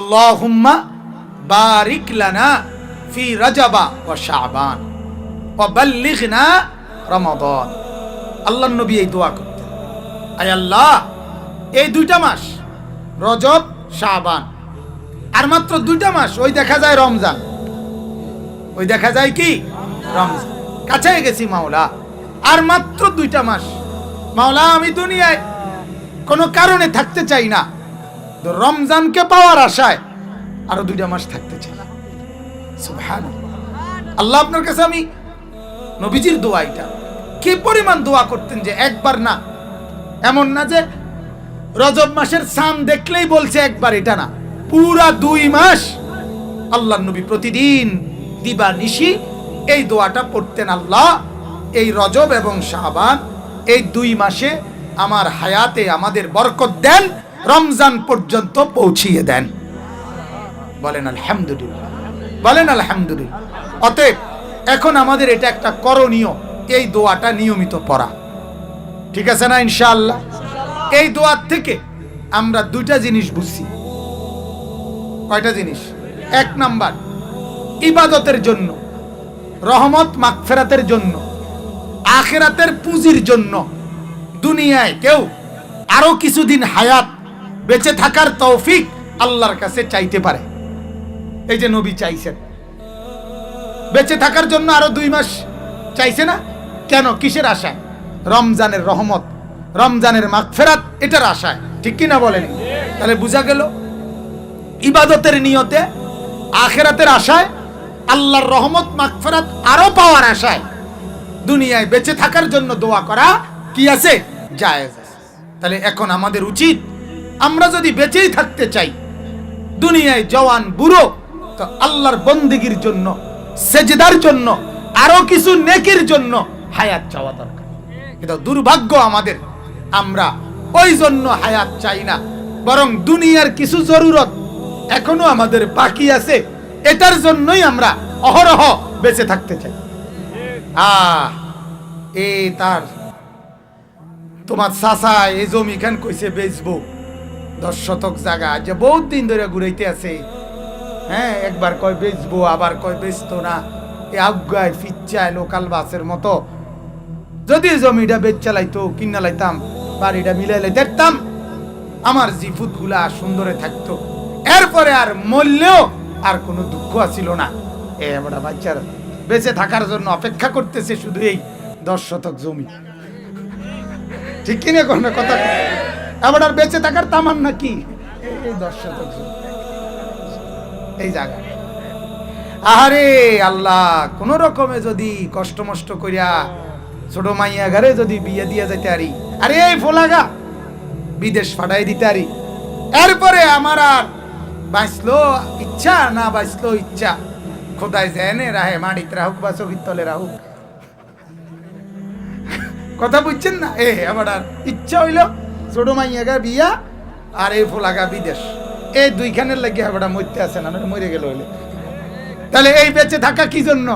আল্লাহুম্মা বারিক লানা ফি রাজাবা ওয়া শাবান ওয়া বাল্লিগনা রমাদান। আল্লাহর নবী এই দোয়া করতেন, আয় আল্লাহ এই দুইটা মাস রজব শাবান, আর মাত্র দুইটা মাস, ওই দেখা যায় রমজান, ওই দেখা যায় কি রমজান, কাছে গেছি মাওলা, আর মাত্র দুইটা মাস। মাওলা আমি দুনিয়ায় কোনো কারণে থাকতে চাই না, তো রমজানকে পাওয়ার আশায় আরো দুইটা মাস থাকতে চাই। সুবহানাল্লাহ। আল্লাহ আপনার কাছে আমি, নবীজির দোয়া এটা, কি পরিমাণ দোয়া করতেন যে একবার না, এমন না যে রজব মাসের চাঁদ দেখলেই বলছে একবার, এটা না, পুরা 2 মাস আল্লাহর নবী প্রতিদিন দিবা নিশি এই দোয়াটা পড়তেন, আল্লাহ এই রজব এবং শাবান এই 2 মাসে আমার হায়াতে আমাদের বরকত দেন, রমজান পর্যন্ত পৌঁছিয়ে দেন। বলেন আলহামদুলিল্লাহ, বলেন আলহামদুলিল্লাহ। অতএব এখন আমাদের এটা একটা করণীয়, এই দোয়াটা নিয়মিত পড়া, ঠিক আছে না ইনশাআল্লাহ? এই দোয়ার থেকে আমরা 2টা জিনিস বুঝছি। কয়টা জিনিস? 1 নাম্বার, ইবাদতের জন্য, রহমত মাগফিরাতের জন্য, আখিরাতের পুঁজির জন্য দুনিয়ায় কেউ আরো কিছুদিন হায়াত বেঁচে থাকার তৌফিক আল্লাহর কাছে চাইতে পারে। এই যে নবী চাইছেন বেঁচে থাকার জন্য আরো 2 মাস চাইছে না কেন? কিসের আশায়? রমজানের রহমত, রমজানের মাগফিরাত, এটার আশায়, ঠিক কি না বলেন? তাহলে বোঝা গেল ইবাদতের নিয়তে, আখিরাতের আশায়, আল্লাহর রহমত মাগফিরাত আরো পাওয়ার আশায় দুনিয়ায় বেঁচে থাকার জন্য দোয়া করা কি আছে? জায়েজ আছে। তাহলে এখন আমাদের উচিত, আমরা যদি বেঁচেই থাকতে চাই দুনিয়ায় জওয়ান বুড়ো, তো আল্লাহর বন্দেগীর জন্য, সেজদার জন্য, আরো কিছু নেকির জন্য হায়াত চাওয়া দরকার। কিন্তু দুর্ভাগ্য আমাদের, আমরা ওই জন্য হায়াত চাই না, বরং দুনিয়ার কিছু জরুরত এখনো আমাদের বাকি আছে, এটার জন্যই আমরা অহরহ বেঁচে থাকতে চাই। এই তার তোমার চাচা এই জমি খান কইছে বেচবো 10 শতক জায়গা, যে বহুত দিন ধরে ঘুরাইতে আছে। হ্যাঁ, একবার কয় বেচবো, আবার কয় বেচতো না, এই আজ্ঞায় ফিচ্ছায় লোকাল বাসের মতো। যদি জমিটা বেচ চালাইতো, কিনা লাইতাম, বাড়িটা মিলাই লাইতাম, আমার জিফুত গুলা সুন্দরে থাকতো, এরপরে আর মরলেও আর কোনো দুঃখ আছিল না। এবার বাচ্চারা বেঁচে থাকার জন্য অপেক্ষা করতেছে শুধু এই 10 শতক জমি, ঠিক কিনা কোনো কথা? এবার আর বেঁচে থাকার তামান্না কি? এই 10 শতক জমি, এই জায়গা। আরে আল্লাহ, কোন রকমে যদি কষ্ট মষ্ট করিয়া ছোট মাইয়া ঘরে যদি বিয়ে দিয়ে যাইতে পারি, আরে এই ফোলাগা বিদেশ পাঠাই দিতে পারি, এরপরে আমার আর বাঁচলো ইচ্ছা, না বাঁচলো ইচ্ছা, খোদাই জেনে রাহে, মাটিতে রাহুক বা চোখের তলে রাহুক। কথা বুঝছেন না? আবার আর ইচ্ছা হইল ছোট মাইয়াগা বিয়া আর এই ফোলাগা বিদেশ, এই 2খানের লাগে আবার মরতে আছে না, মরে গেল হইলে। তাহলে এই বেঁচে থাকা কি জন্য?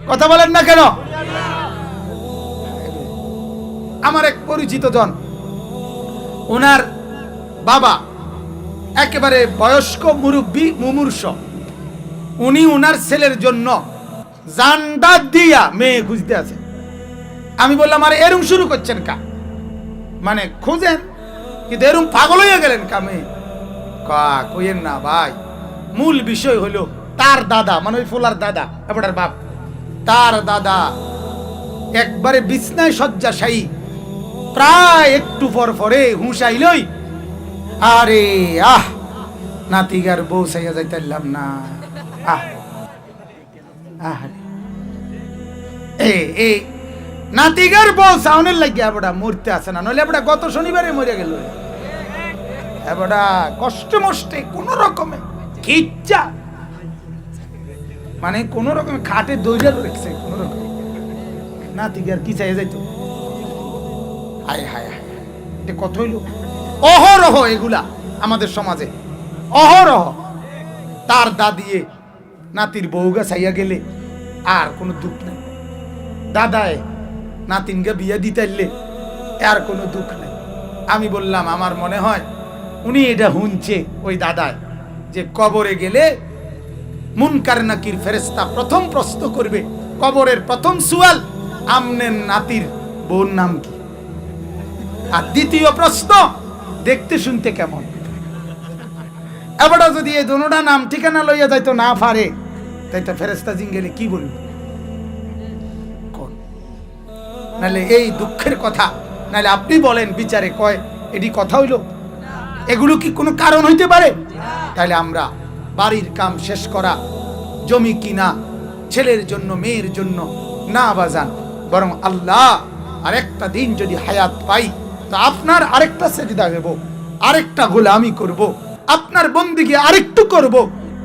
কথা বলেন না কেন? আমার এক পরিচিত জন, ওনার বাবা একেবারে বয়স্ক মুরব্বী, মুমূর্ষ, উনি ওনার ছেলের জন্য জানডা দিয়া মেয়ে খুঁজতে আছে। আমি বললাম, আরে এরম শুরু করছেন কা? মানে খুঁজেন, কিন্তু এরম পাগল হয়ে গেলেন কা? মেয়ে কইেন না ভাই, মূল বিষয় হলো তার দাদা, মানে ওই ফোলার দাদা, এবার বাপ, তার দাদা একবারে বিছনায় শয্যাশায়ী, প্রায় একটু পর পরে হুঁশ আইলই, আরে নাতিগার বউ সাইয়া যাইতাম না। এই নাতিগার বউ সাউনের লাগিয়া বড়া মরতে আসে না, নইলে বড়া গত শনিবারে মরে গেল। বড়া কষ্ট মষ্টে কোন রকমে খিচ্চা, মানে কোন রকমে খাটে দইরা রেখেছে, কোন রকম নাতিগার কি চাই যাইতো। হায় হায় হায়, এটা কত হইল? অহরহ এগুলা আমাদের সমাজে, অহরহ। তার দাদিয়ে নাতির বউগা চাইয়া গেলে আর কোনো দুঃখ নাই, দাদায় নাতিনকে বিয়ে দিতে আর কোনো দুঃখ নাই। আমি বললাম, আমার মনে হয় উনি এটা শুনছে, ওই দাদায় যে কবরে গেলে মুনকার নাকির ফেরেশতা প্রথম প্রশ্ন করবে, কবরের প্রথম সুয়াল, আমনের নাতির বোন নাম কি? আর দ্বিতীয় প্রশ্ন, দেখতে শুনতে কেমন? এবার যদি এই দুটোটা নাম ঠিকানা লইয়া যাইতো না পারে, তাই তো ফেরেশতা জিঙ্গেলে কি বলবে? কোন নালে এই দুঃখের কথা, নালে আপনি বলেন বিচারে কয় এটি কথা হইল? এগুলো কি কোনো কারণ হইতে পারে? তাহলে আমরা বাড়ির কাম শেষ করা, জমি কিনা, ছেলের জন্য মেয়ের জন্য না বাজান, বরং আল্লাহ আরেকটা দিন যদি হায়াত পাই তো আপনার আরেকটা সেজদা দেব, আরেকটা গোলামি করব, আপনার বন্দিগি আরেকটু করব,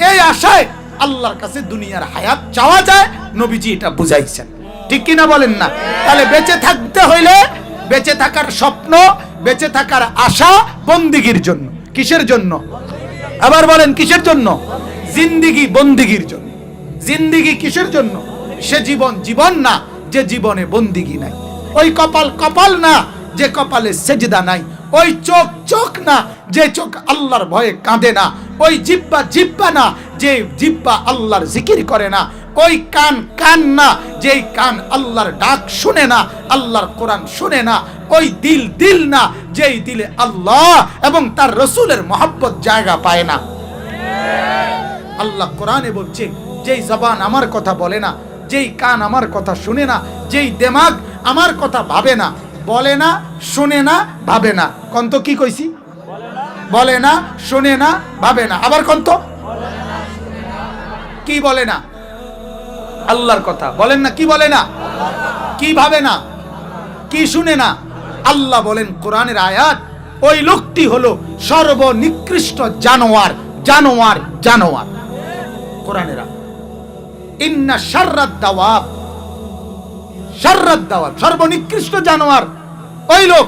এই আশায় আল্লাহর কাছে দুনিয়ার হায়াত চাওয়া যায়। নবীজি এটা বুঝাইছেন, ঠিক কিনা বলেন না? তাহলে বেঁচে থাকতে হইলে বেঁচে থাকার স্বপ্ন, বেঁচে থাকার আশা বন্দিগির জন্য। কিসের জন্য? আবার বলেন কিসের জন্য? জিন্দিগি বন্দিগির জন্য। জিন্দিগি কিসের জন্য? সে জীবন জীবন না যে জীবনে বন্দিগি নাই, ওই কপাল কপাল না যে কপালে সেজদা নাই, ওই চোখ চোখ না যে চোখ আল্লাহর ভয়ে কাঁদে না, ওই জিহ্বা জিহ্বা না যে জিহ্বা আল্লাহর জিকির করে না, ওই কান কান না যেই কান আল্লাহর ডাক শুনে না, আল্লাহর কোরআন শুনে না, ওই দিল দিল না যেই দিলে আল্লাহ এবং তার রসুলের মহব্বত জায়গা পায় না। আল্লাহ কোরআনে বলছে, যেই জবান আমার কথা বলে না, যেই কান আমার কথা শুনে না, যেই দিমাগ আমার কথা ভাবে না, বলে না, শুনে না, ভাবে না। কন্ত কি কইছি? বলে না, শুনে না, ভাবে না। আবার কন্ত কি বলে না? আল্লাহর কথা বলেন না, কি বলে না, কি ভাবে না, কি শুনে না। আল্লাহ বলেন কোরআনের আয়াত, ওই লোকটি হলো সর্বনিকৃষ্ট জানোয়ার, জানোয়ার, জানোয়ার। কোরআনের আয়াত, ইন্না শাররাদ দাওয়াব, শাররাদ দাওয়াব, সর্বনিকৃষ্ট জানোয়ার ওই লোক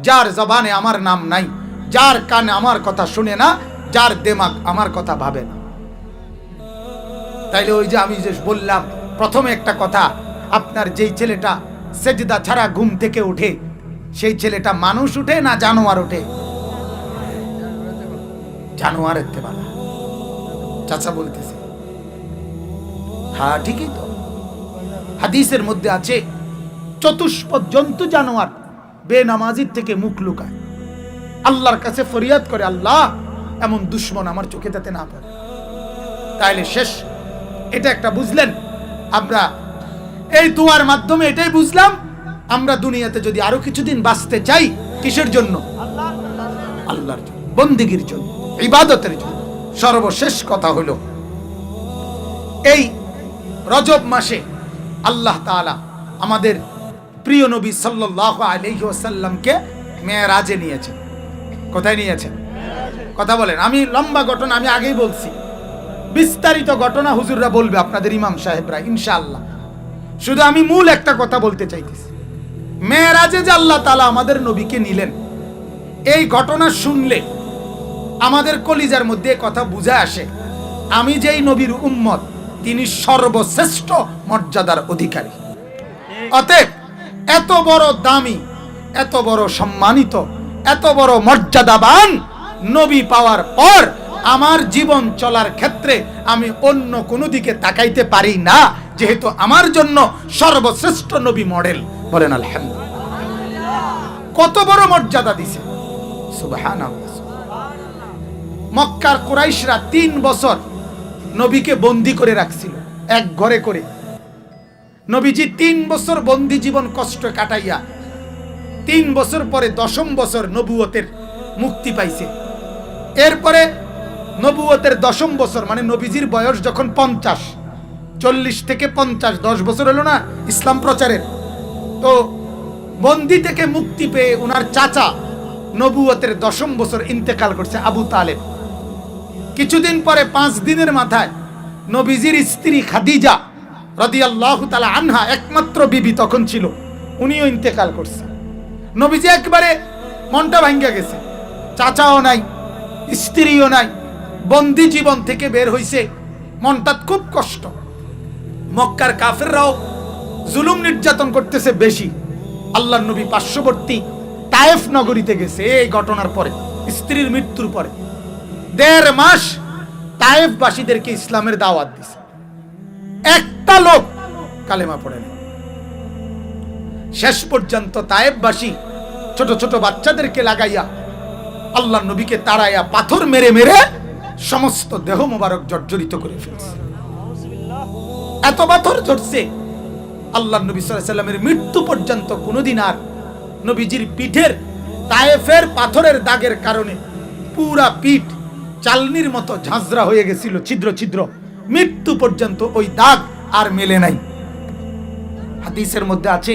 যার জবানে আমার নাম নাই, যার কানে আমার কথা শুনে না, যার দিমাগ আমার কথা ভাবে না। তাইলে ওই যে আমি যে বললাম প্রথমে একটা কথা, আপনার যেই ছেলেটা সেজদা ছাড়া ঘুম থেকে উঠে, সেই ছেলেটা মানুষ উঠে না জানোয়ার উঠে? জানোয়ারের তেবালা চাচা বলতেছে। হ্যাঁ ঠিকই তো, হাদিসের মধ্যে আছে চতুষ্পদ জন্তু জানোয়ার বেনামাজির থেকে মুখ লুকায়, আল্লাহর কাছে ফরিয়াদ করে, আল্লাহ এমন দুশ্মন আমার চোখে যাতে না পড়ে। তাইলে শেষ, এটা একটা বুঝলেন। আমরা এই দোয়ার মাধ্যমে এটাই বুঝলাম, আমরা দুনিয়াতে যদি আরো কিছুদিন বাঁচতে চাই, কিসের জন্য? আল্লাহর জন্য, বন্দেগীর জন্য, ইবাদতের জন্য। সর্বশেষ কথা হলো, এই রজব মাসে আল্লাহ তাআলা আমাদের প্রিয় নবী সাল্লাল্লাহু আলাইহি ওয়াসাল্লামকে মেরাজে নিয়েছেন। কোথায় নিয়েছেন? কথা বলেন। আমি লম্বা ঘটনা আমি আগেই বলছি, বিস্তারিত ঘটনা হুজুররা বলবে, আপনাদের ইমাম সাহেবরা, ইনশাআল্লাহ। শুধু আমি মূল একটা কথা বলতে চাইতেছি, মেরাজে যে আল্লাহ তাআলা আমাদের নবীকে নিলেন, এই ঘটনা শুনলে আমাদের কলিজার মধ্যে কথা বুঝে আসে, আমি যেই নবীর উম্মত, তিনি সর্বশ্রেষ্ঠ মর্যাদার অধিকারী। অতএব এত বড় দামি, এত বড় সম্মানিত, এত বড় মর্যাদাবান নবী পাওয়ার পর আমার জীবন চলার ক্ষেত্রে আমি অন্য কোনো দিকে তাকাইতে পারি না, যেহেতু আমার জন্য সর্বশ্রেষ্ঠ নবী মডেল। বলেন আলহামদুলিল্লাহ। কত বড় মর্যাদা দিছে, সুবহানাল্লাহ। মক্কার কুরাইশরা 3 বছর নবীকে বন্দী করে রাখছিল এক ঘরে করে। নবীজি 3 বছর বন্দী জীবন কষ্ট কাটাইয়া 3 বছর পরে 10ম বছর নবুয়তের মুক্তি পাইছে। এরপরে নবুয়তের 10ম বছর মানে নবীজির বয়স যখন 50, 40 থেকে 50, 10 বছর হলো না ইসলাম প্রচারের। তো বন্দী থেকে মুক্তি পেয়ে ওনার চাচা নবুয়তের 10ম বছর ইন্তেকাল করছে, আবু তালেব। কিছুদিন পরে 5 দিনের মাথায় নবীজির স্ত্রী খাদিজা রাদিয়াল্লাহু তাআলা আনহা, একমাত্র বিবি তখন ছিল, উনিও ইন্তেকাল করছে। নবীজি একবারে মনটা ভাঙ্গা গেছে, চাচাও নাই, স্ত্রীও নাই, বন্দী জীবন থেকে বের হইছে, মনটা খুব কষ্ট। মক্কার কাফেররাও জুলুম নির্যাতন করতেছে বেশি। আল্লাহর নবী পার্শ্ববর্তী তায়েফ নগরীতে গেছে এই ঘটনার পরে, স্ত্রীর মৃত্যুর পরে। 1.5 মাস তায়েফবাসীদেরকে ইসলামের দাওয়াত দিয়েছে, একটা লোক কালেমা পড়েনি। শেষ পর্যন্ত তায়েফবাসী ছোট ছোট বাচ্চাদেরকে লাগাইয়া আল্লাহর নবীকে তাড়াইয়া পাথর মেরে মেরে সমস্ত দেহ মোবারক জর্জরিত করে ফেলছে। এত পাথর ঝরছে, আল্লাহর নবী সাল্লাল্লাহু আলাইহি ওয়াসাল্লামের মৃত্যু পর্যন্ত কোনোদিন আর নবীজির পিঠের তায়েফের পাথরের দাগের কারণে পুরা পিঠ চালনির মতো ঝাঁঝরা হয়ে গেছিল, ছিদ্র ছিদ্র। মৃত্যু পর্যন্ত ওই দাগ আর মেলে নাই। হাদিসের মধ্যে আছে,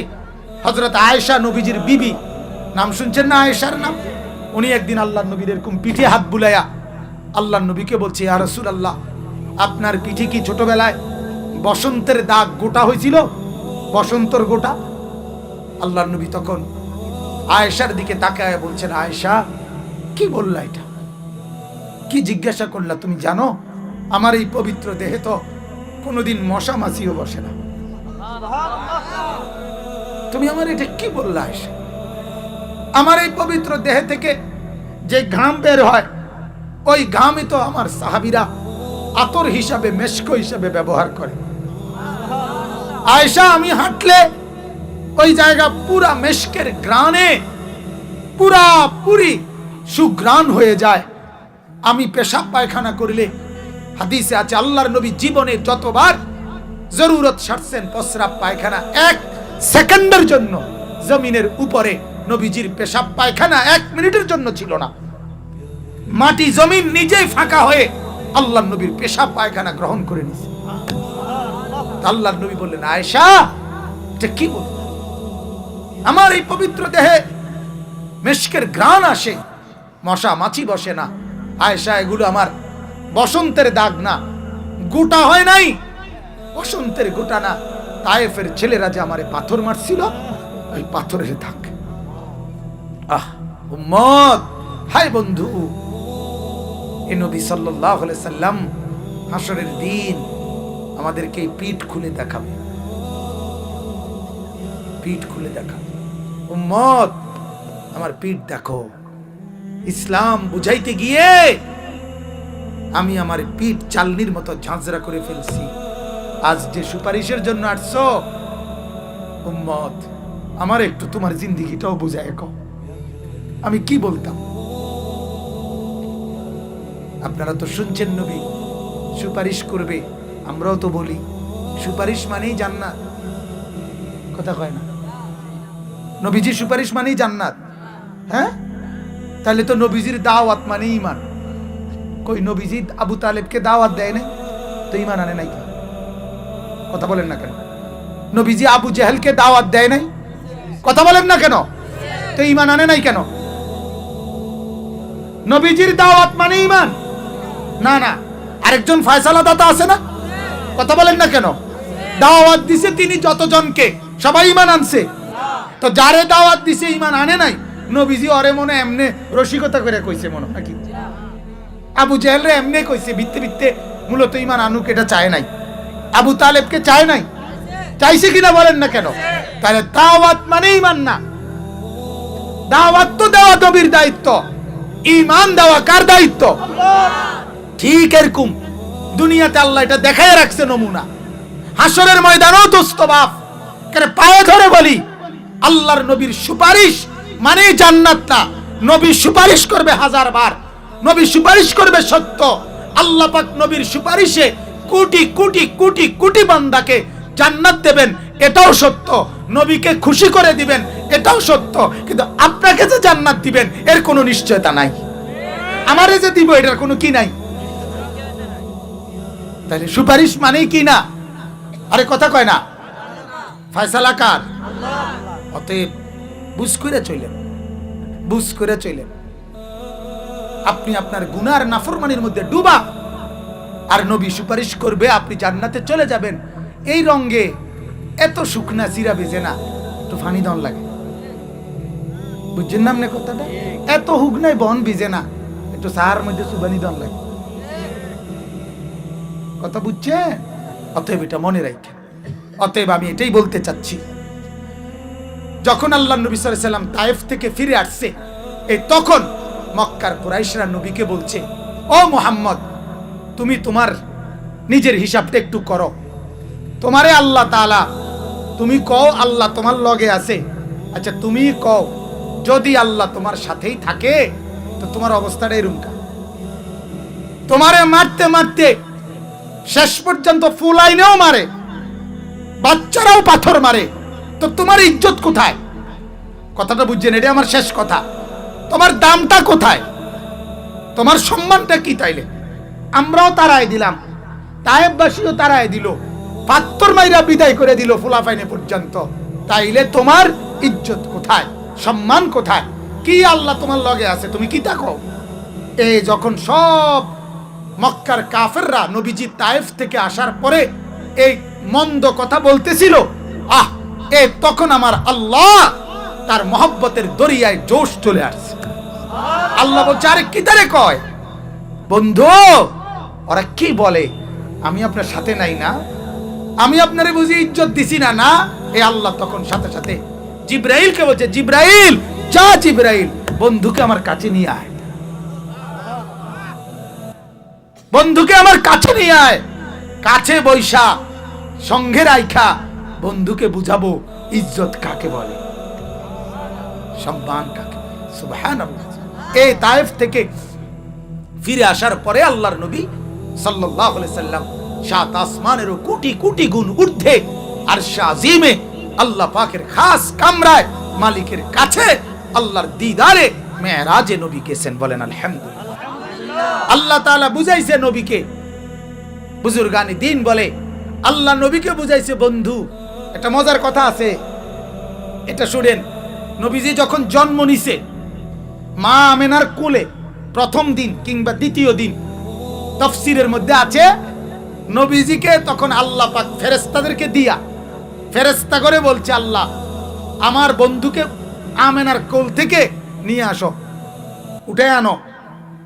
হযরত আয়েশা নবীজির বিবি, নাম শুনছেন না আয়েশার নাম? উনি একদিন আল্লাহর নবীর এরকম পিঠে হাত বুলাইয়া আল্লাহর নবীকে বলছে, ইয়া রাসূলুল্লাহ, আপনার পিঠে কি ছোটবেলায় বসন্তের দাগ গোটা হয়েছিল, বসন্তর গোটা? আল্লাহর নবী তখন আয়েশার দিকে তাকায় বলছেন, আয়েশা কি বললা, এটা কি জিজ্ঞাসা করলা? তুমি জানো আমার এই পবিত্র দেহে তো কোনোদিন মশা মাছিও বসে না, তুমি আমার এটা কি বললা আয়েশা? আমার এই পবিত্র দেহে থেকে যে ঘাম বের হয়, ওই ঘামই তো আমার সাহাবীরা আতর হিসাবে, মেশক হিসাবে ব্যবহার করে। আয়েশা, আমি হাঁটলে ওই জায়গা পুরা মেশকের গ্রানে পুরা পুরি সুগ্রাণ হয়ে যায়। আমি পেশাব পায়খানা করলে, হাদিসে আছে আল্লাহর নবী জীবনে যতবার জরুরত সারছেন প্রস্রাব পায়খানা, 1 সেকেন্ডের জন্য জমিনের উপরে নবীজির পেশাব পায়খানা 1 মিনিটের জন্য ছিল না। মাটি জমিন নিজেই ফাঁকা হয়ে আল্লাহর নবীর পেশাব পায়খানা গ্রহণ করে নিছে। আল্লাহর নবী বললেন, আয়েশা এটা কি বল? আমার এই পবিত্র দেহে মেশকের ঘ্রাণ আসে, মশা মাছি বসে না। আয়েশা, এগুলো আমার বসন্তের দাগ না, গোটা হয় নাই, বসন্তের গোটা না, তায়েফের ছেলেরা যে আমারে পাথর মারছিল, ওই পাথরের দাগ। আহ উম্মত, হাই বন্ধু, এই নবী সাল্লাল্লাহু আলাইহি সাল্লাম হাসরের দিন আমাদেরকে পিঠ খুলে দেখাবে, পিঠ খুলে দেখাবে। উম্মত, আমার পিঠ দেখো। ইসলাম বুঝাইতে গিয়ে আমি আমার পিঠ চালনির মতো ঝাঁঝরা করে ফেলছি। আজ যে সুপারিশের জন্য আসছো, উম্মত, আমার একটু তোমার জিন্দেগিটাও বুঝায় কও, আমি কি বলতাম। আপনারা তো শুনছেন নবী সুপারিশ করবে, আমরাও তো বলি সুপারিশ মানেই জান্নাত, কথা কয় না? নবীজির সুপারিশ মানেই জান্নাত। হ্যাঁ, তাহলে তো নবীজির দাওয়াত মানে ঈমান। কই নবীজি আবু তালেবকে দাওয়াত দেয় নাই তো ঈমান আনে নাই কেন? কথা বলেন না কেন? নবীজি আবু জেহেলকে দাওয়াত দেয় নাই, কথা বলেন না কেন? তো ঈমান আনে নাই কেন? নবীজির দাওয়াত মানে ঈমান না? না, আরেকজন ফয়সালা দাতা আছে না, কথা বলেন না কেন? দাওয়াত দিছে তিনি যতজনকে, সবাই ঈমান আনছে। তো যারে দাওয়াত দিছে ঈমান আনে নাই, নবীজি ওরে মনে এমনে রসিকতা করে কইছে মনে নাকি? আবু জেহেল রে এমনে কইছে ভিত্তে ভিত্তে, মূলত ঈমান আনুক এটা চায় নাই। আবু তালেবকে চায় নাই, চাইছে কিনা বলেন না কেন? তাহলে দাওয়াত মানে ঈমান না। দাওয়াত তো দেওয়া নবীর দায়িত্ব, ঈমান দেওয়া কার দায়িত্ব? ঠিক এরকম দুনিয়াতে আল্লাহ এটা দেখায় রাখছে নমুনা। হাসরের ময়দানেও দোস্ত বাপ কেন পায়ে ধরে বলি, আল্লাহর নবীর সুপারিশ মানে জান্নাত না। নবী সুপারিশ করবে 1000 বার, নবী সুপারিশ করবে সত্য। আল্লাহ পাক নবীর সুপারিশে কোটি কোটি কোটি কোটি বান্দাকে জান্নাত দেবেন, এটাও সত্য। নবীকে খুশি করে দিবেন, এটাও সত্য। কিন্তু আপনাকে যে জান্নাত দিবেন এর কোনো নিশ্চয়তা নাই, আমারে যে দিব এটার কোনো কি নাই। তাহলে সুপারিশ মানেই কি না? আরে কথা কয় না, ফয়সালা কার? অতএব বুঝ করে চলেন, বুঝ করে চলেন। আপনি আপনার গুনার নাফরমানির মধ্যে ডুবা, আর নবী সুপারিশ করবে, আপনি জান্নাতে চলে যাবেন। এই রঙে এত শুকনা চিরা বেজে না, একটু ফানি দন লাগে, বুঝছেন না আপনি কথাটা? এত হুগনায় বন ভিজে না, একটু সাহার মধ্যে সুবানি দন লাগে, কথা বুঝছেন? অতএব এটা মনে রাখেন। অতএব আমি এটাই বলতে চাচ্ছি, যখন আল্লাহ নবী সাল্লাল্লাহু আলাইহি ওয়াসাল্লাম তায়েফ থেকে ফিরে আসছে, এই তখন মক্কার কুরাইশরা নবীকে বলছে, ও মুহাম্মদ, তুমি তোমার নিজের হিসাবটা একটু করো। তোমারে আল্লাহ তাআলা, তুমি কও আল্লাহ তোমার লগে আছে, আচ্ছা তুমি কও যদি আল্লাহ তোমার সাথেই থাকে তো তোমার অবস্থাটা এরকম। তোমারে মারতে মারতে শেষ পর্যন্ত ফুলাইনেও মারে, বাচ্চারাও পাথর মারে, তো তোমার ইজ্জত কোথায়? কথাটা বুঝছেন? এটা আমার শেষ কথা। তোমার দামটা কোথায়? তোমার সম্মানটা কি? তাইলে আমরাও তারাই দিলাম, তায়েববাসীও তারাই দিল, পাত্তর মাইরা বিদায় করে দিল ফুলাফাইনে পর্যন্ত, তাইলে তোমার ইজ্জত কোথায়? সম্মান কোথায়? কি আল্লাহ তোমার লগে আছে, তুমি কি তাকো? এই যখন সব মক্কার কাফেররা নবীজি তায়েফ থেকে আসার পরে এই মন্দ কথা বলতেছিল, তখন আমার আল্লাহ তার মহব্বতের দরিয়ায় জোশ চলে আসছে। আল্লাহ বলছে, আরে কি তারে কয় বন্ধু, ওরা কি বলে, আমি আপনার সাথে নাই না, আমি আপনারে বুঝি ইজ্জত দিছি না? না, এই আল্লাহ তখন সাথে সাথে জিব্রাইলকে বলছে, জিব্রাইল যা, জিব্রাইল বন্ধুকে আমার কাছে নিয়ে আয়, বন্ধুকে আমার কাছে নিয়ে আয়, কাছে বৈশা সঙ্গে রাইখা বন্ধুকে বুঝাবো ইজ্জত কাকে বলে, সম্মান কাকে। সুবহানাল্লাহ। এই তায়েফ থেকে ফিরে আসার পরে আল্লাহর নবী সাল্লাল্লাহু আলাইহি সাল্লাম সাত আসমানেরও কোটি কোটি গুণ ঊর্ধ্বে আরশে আজিমে আল্লাহ পাকের খাস কামরায় মালিকের কাছে আল্লাহর দিদারে মেরাজে নবী গেছেন। বলেন আলহামদুলিল্লাহ। আল্লাহ তাআলা বুঝাইছে নবীকে, বুজুর্গানি দিন বলে আল্লাহ নবীকে বুঝাইছে বন্ধু। একটা মজার কথা আছে, এটা শুনেন। নবীজি যখন জন্ম নিছে মা আমেনার কোলে প্রথম দিন কিংবা দ্বিতীয় দিন, তাফসীরের মধ্যে আছে নবীজিকে তখন আল্লাহ পাক ফেরেশতাদেরকে দিয়া ফেরেশতা করে বলছে, আল্লাহ আমার বন্ধুকে আমেনার কোল থেকে নিয়ে আসো, উঠে আনো।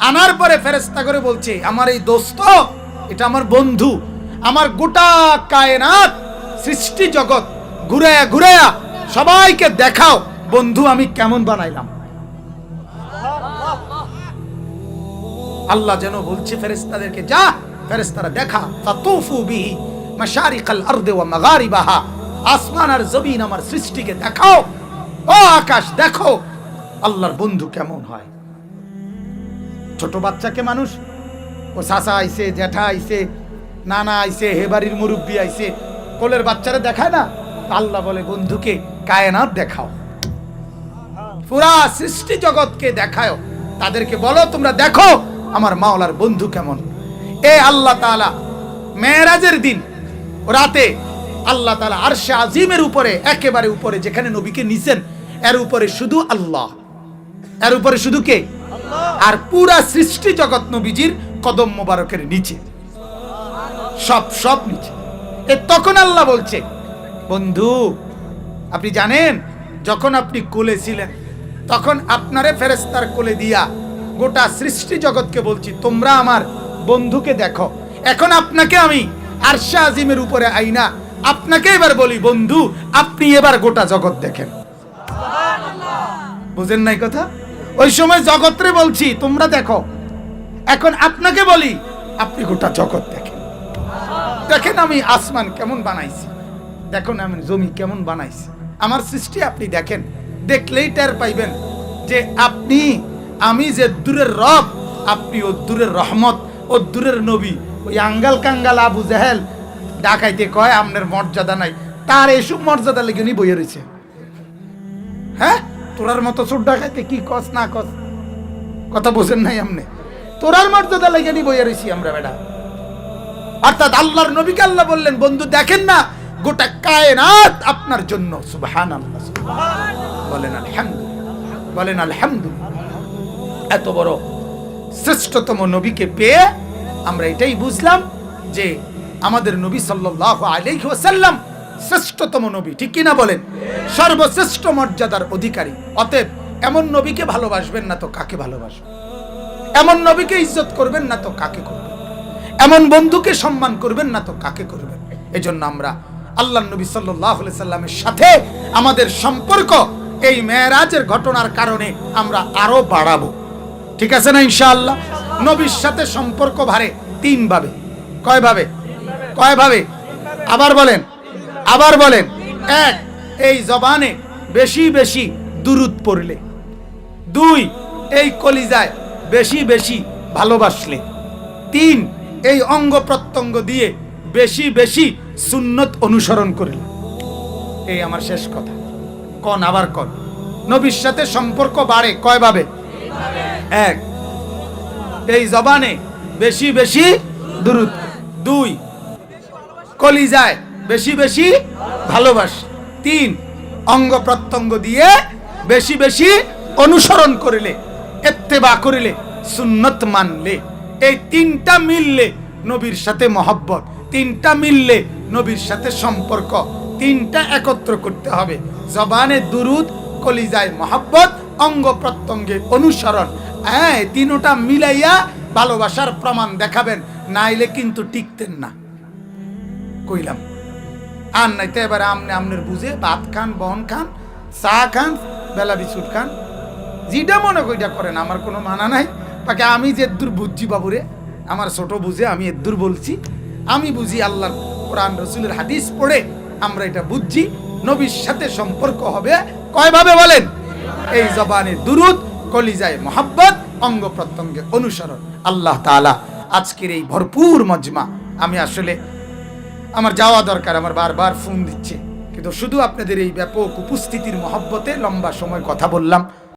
আনার পরে ফেরেশতা করে বলছে, আমার এই দোস্ত, এটা আমার বন্ধু, আমার গোটা কায়নাত সৃষ্টি জগৎ ঘুরায়া ঘুরায়া সবাইকে দেখাও বন্ধু আমি কেমন বানাইলাম। আল্লাহ যেন বলছে ফেরেশতাদেরকে, যা ফেরেশতারা দেখা, ফাতুফু বিহি মাশারিকাল আরদি ওয়া মাগারিবাহা, আসমান আর জমিন আমার সৃষ্টিকে দেখাও, ও আকাশ দেখো আল্লাহর বন্ধু কেমন হয়। ছোট বাচ্চাকে মানুষ, ও চাচা আইছে, জ্যাঠা আইছে, নানা আইছে, হে বাড়ির মুরব্বী আইছে, কোলের বাচ্চারা দেখায় না? আল্লাহ বলে বন্ধুকে কায়নাত দেখাও, পুরা সৃষ্টি জগৎকে দেখাও, তাদেরকে বলো তোমরা দেখো আমার মাওলার বন্ধু কেমন। এ আল্লাহ তাআলা মেরাজের দিন রাতে আল্লাহ তাআলা আরশে আজিমের উপরে, একেবারে উপরে যেখানে নবীকে নিছেন, এর উপরে শুধু আল্লাহ, এর উপরে শুধু কে? আর পুরা সৃষ্টি জগৎ নবীজির কদম মোবারকের নিচে, সব নিচে। তখন আল্লাহ বলছে, বন্ধু আপনি জানেন যখন আপনি কোলে ছিলেন তখন আপনারে ফেরেশতার কোলে দিয়া গোটা সৃষ্টি জগৎকে বলছি তোমরা আমার বন্ধুকে দেখো। এখন আপনাকে আমি আরশে আজিমের উপরে আইনা আপনাকে এবার বলি, বন্ধু আপনি এবার গোটা জগৎ দেখেন। বুঝেন নাই কথা? ওই সময় জগৎরে বলছি তোমরা দেখো, এখন আপনাকে বলি আপনি গোটা জগৎ দেখেন। দেখেন আমি আসমান কেমন বানাইছি, দেখুন আমি জমি কেমন বানাইছি, আমার সৃষ্টি আপনি দেখেন। দেখলেই টের পাইবেন যে আপনি, আমি যে দূরের রব, আপনি ও দূরের রহমত, ও দূরের নবী। ওই আঙ্গাল কাঙ্গাল আবু জাহেল ডাকাইতে কয় আমনের মর্যাদা নাই, তার এসব মর্যাদা লেগে উনি বইয়ে রয়েছে। হ্যাঁ, তোরার মতো চোর ডাকাইতে কি কস না কস, কথা বোঝেন নাই আমনে? তোরার মর্যাদা লেগে নি বইয়ে রয়েছি আমরা বেটা। অর্থাৎ আল্লাহর নবীকে আল্লাহ বললেন, বন্ধু দেখেন না গোটা কায়নাত আপনার জন্য। সুবহানাল্লাহ, বলেন আলহামদুলিল্লাহ, বলেন আলহামদুলিল্লাহ। এত বড় শ্রেষ্ঠতম নবীকে পেয়ে আমরা এটাই বুঝলাম যে আমাদের নবী সাল্লাল্লাহু আলাইহি ওয়াসাল্লাম শ্রেষ্ঠতম নবী, ঠিক কি না বলেন? সর্বশ্রেষ্ঠ মর্যাদার অধিকারী। অতএব এমন নবীকে ভালোবাসবেন না তো কাকে ভালোবাসবেন? এমন নবীকে ইজ্জত করবেন না তো কাকে করবেন? এমন বন্ধুকে সম্মান করবেন না তো কাকে করবেন? এজন্য আমরা আল্লাহর নবী সাল্লাল্লাহু আলাইহি সাল্লামের সাথে আমাদের সম্পর্ক এই মেরাজের ঘটনার কারণে আমরা আরো বাড়াবো। ঠিক আছে না ইনশাআল্লাহ? নবীর সাথে সম্পর্ক বাড়ে 3 ভাবে। কয়ভাবে? কয়ভাবে? আবার বলেন, আবার বলেন। 1, এই জবানে বেশি বেশি দুরূদ পড়লে। 2, এই কলিজায় বেশি বেশি ভালোবাসলে। 3, এই অঙ্গ প্রত্যঙ্গ দিয়ে বেশি বেশি সুন্নত অনুসরণ করলে। এই আমার শেষ কথা। কোন আবার কোন? নবীর সাথে সম্পর্ক বাড়ে কয়ভাবে? 1, এই জবানে বেশি বেশি দুরূদ। 2, কলিজায় বেশি বেশি ভালোবাসে। 3, অঙ্গ প্রত্যঙ্গ দিয়ে বেশি বেশি অনুসরণ করিলে, ইত্তেবা করিলে, সুন্নত মানলে। এই 3টা মিললে নবীর সাথে মহব্বত, 3টা মিললে নবীর সাথে সম্পর্ক। 3টা একত্র করতে হবে। জবানে দুরূদ, কলিজায় মহব্বত, অঙ্গ প্রত্যঙ্গে অনুসরণ। হ্যাঁ, 3টা মিলাইয়া ভালোবাসার প্রমাণ দেখাবেন, নাইলে কিন্তু টিকতেন না। কইলাম আর নাইতে এবারে আমনের বুঝে ভাত খান, বন খান, চা খান, বেলা বিস্কুট খান, যেটা মনে কইটা করেন, আমার কোনো মানা নাই। বাকি আমি যে দূর বুঝছি বাবুরে, আমার ছোট বুঝে আমি এদূর বলছি। আমি বুঝি আল্লাহর কোরআন রসুলের হাদিস পড়ে আমরা এটা বুঝছি। নবীর সাথে সম্পর্ক হবে কয়ভাবে বলেন? এই জবানে দুরূদ, কলিজায় মহব্বত, অঙ্গ প্রত্যঙ্গে অনুসরণ। আল্লাহ তাআলা আজকের এই ভরপুর মজমা, আমি আসলে আমার যাওয়া দরকার, আমার বারবার ফোন দিচ্ছে, কিন্তু শুধু আপনাদের এই ব্যাপক উপস্থিতির মহব্বতে লম্বা সময় কথা বললাম।